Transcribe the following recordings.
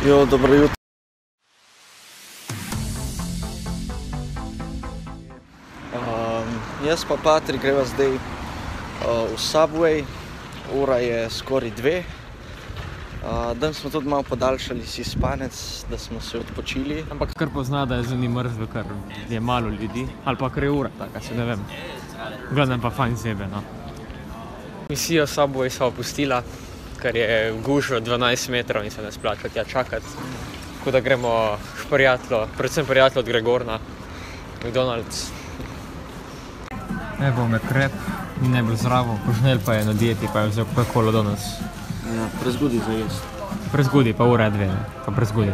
Jo, dobro jutro. Jaz pa Patrik greva zdaj v Subway, ura je skoraj 2. Dan smo tudi malo podaljšali si spanec, da smo se odpočili. Ampak kar pozna, da je zunaj mrzlo, ker je malo ljudi, ali pa kar je ura taka, se ne vem. Gledam pa fajn zebe, no. Misijo Subway sva opustila, ker je v gužvo 12 metrov in se ne splača tja čakati. Tako da gremo prijateljo, predvsem prijateljo od Gregorna, McDonald's. Evo me krep, ni najbolj zdravo, požnel pa je na dieti, pa je vzel Coca-Colo danes. Ja, prezgodi za jesti. Prezgodi, pa ura je 2, pa prezgodi.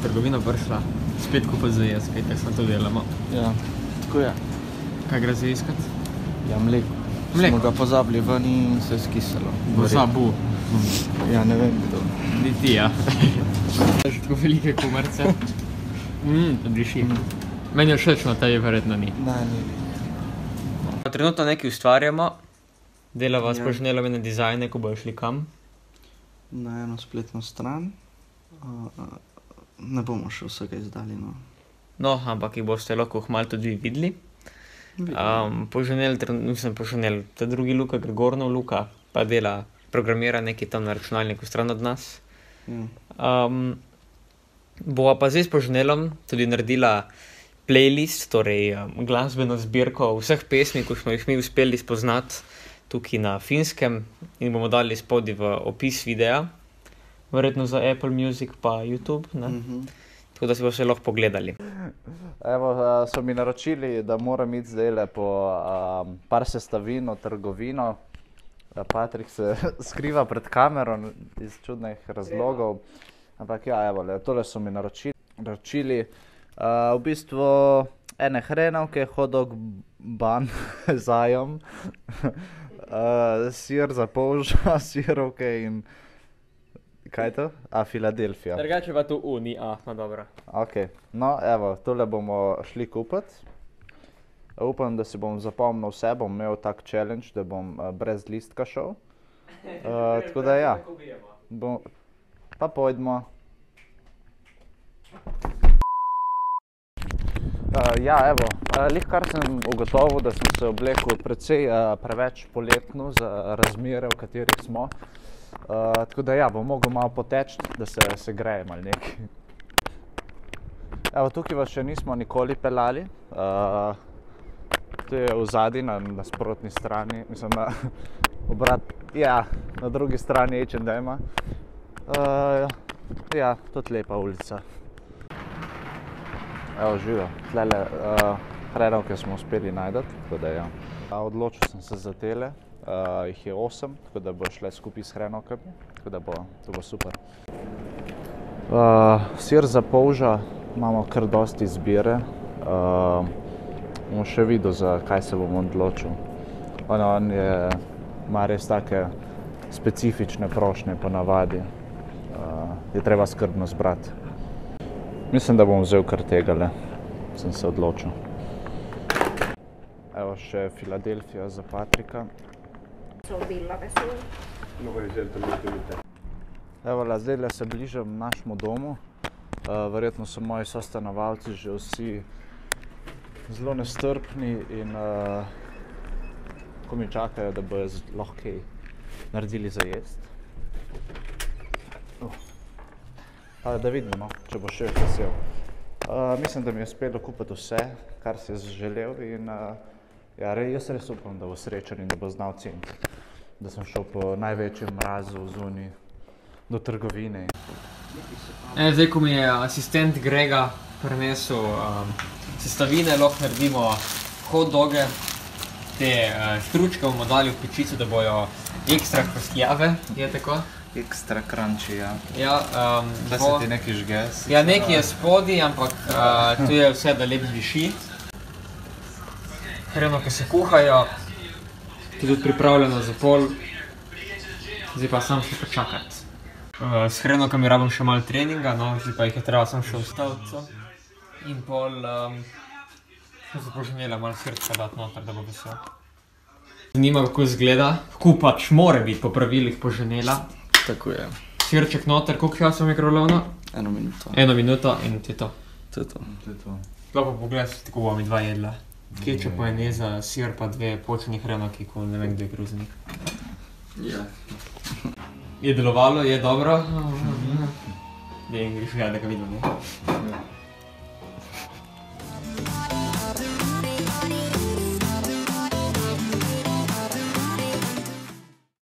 Trgovina prišla, spet kupiti za jesti, kaj tako smo to delamo. Ja, tako je. Kaj gre za iskati? Ja, mleko. Smo ga pozabili ven in se je skisalo. Pozabu. Ja, ne vem kdo. Ni ti, ja. Že tako velike kumarce. To diši. Meni je všečno, tebi verjetno ni. Ne, ni. Trenutno nekaj ustvarjamo. Delava s Požnelom ene dizajne, ko bojo šli kam. Na eno spletno stran. Ne bomo še vsega izdali, no. No, ampak jih boste lahko hmalo tudi vi videli. Požnel, ta drugi Luka, Gregornov Luka, pa dela, programira nekaj tam na računalniku stran od nas. Bova pa zdaj s Požnelom tudi naredila playlist, torej glasbeno zbirko vseh pesmi, ko smo jih mi uspeli spoznati tukaj na Finskem in bomo dali spodaj v opis videa, verjetno za Apple Music pa YouTube, ne? Tako da si boste lahko pogledali. Evo, so mi naročili, da moram iti zdajle po par sestavin v trgovino. Patrik se skriva pred kamero iz čudnih razlogov. Ampak ja, evo, tole so mi naročili. V bistvu ene hrenovke, hot dog bun z ajom, sir za polža, sirovke in... Kaj je to? Filadelfija. Drugače pa to ni no dobro. Ok, no evo, tole bomo šli kupiti. Upam, da si bom zapomnil vse, bom imel tak challenge, da bom brez listka šel. Tako da ja, pa pojdimo. Ja, evo, kar sem ugotovil, da sem se oblekl precej preveč poletno za razmere, v katerih smo. Tako da ja, bom mogel malo poteči, da se grejem ali nekaj. Evo, tukaj vas še nismo nikoli peljali. To je vzadaj na nasprotni strani, mislim na drugi strani H&M-a. Ja, tudi lepa ulica. Evo, živijo, tlele hrenovke smo uspeli najti, tako da ja. Odločil sem se za tele, jih je 8, tako da bo šle skupaj s hrenovkami, tako da to bo super. Sir za polža imamo kar dosti izbire. Bom še videl, za kaj se bom odločil. On ima res take specifične prošnje po navadi. Je treba skrbno zbrati. Mislim, da bom vzel kar tegale, sem se odločil. Evo še Filadelfija za Patrika. Evo, zdajle se bližam našemu domu. Verjetno so moji sostanovalci že vsi zelo nestrpni in ko mi čakajo, da bojo lahko kaj naredili za jesti. Da vidimo, če bo še vesel. Mislim, da mi je uspelo kupiti vse, kar si je želel in jaz res upam, da bo srečen in da bo znal ceniti. Da sem šel po največjem mrazu zunaj do trgovine. Zdaj, ko mi je asistent Grega prinesel sestavine, lahko naredimo hot doge. Te štručke bomo dali v pečico, da bojo ekstra hrustljave, je tako? Ekstra crunchy, ja. Ja. Da se ti nekaj žge. Ja, nekaj je spodaj, ampak tu je vse, da lep zdiši. Hrenovke se kuhajo, je tudi pripravljeno za pol. Zdaj pa sam še počakati. S hrenovkami rabim še malo treninga, no, zdaj pa jih je treba sam še ustaviti. In pol se Požnela malo srčka dati noter, da bo vesel. Zanima, kako izgleda. Kako pač more biti po pravilih Požnela. Tako je. sirček noter, koliko časa v mikrovalovno? 1 minuto. 1 minuto in to je to. To je to. Lahko pa pogledaj, tako bomo mi 2 jedla. Kečup, majoneza, sir pa 2 počeni hranaki, ko ne vem, kdo je groznik. Ja. Je delovalo, je dobro. Je greš, da ga vidimo, ne?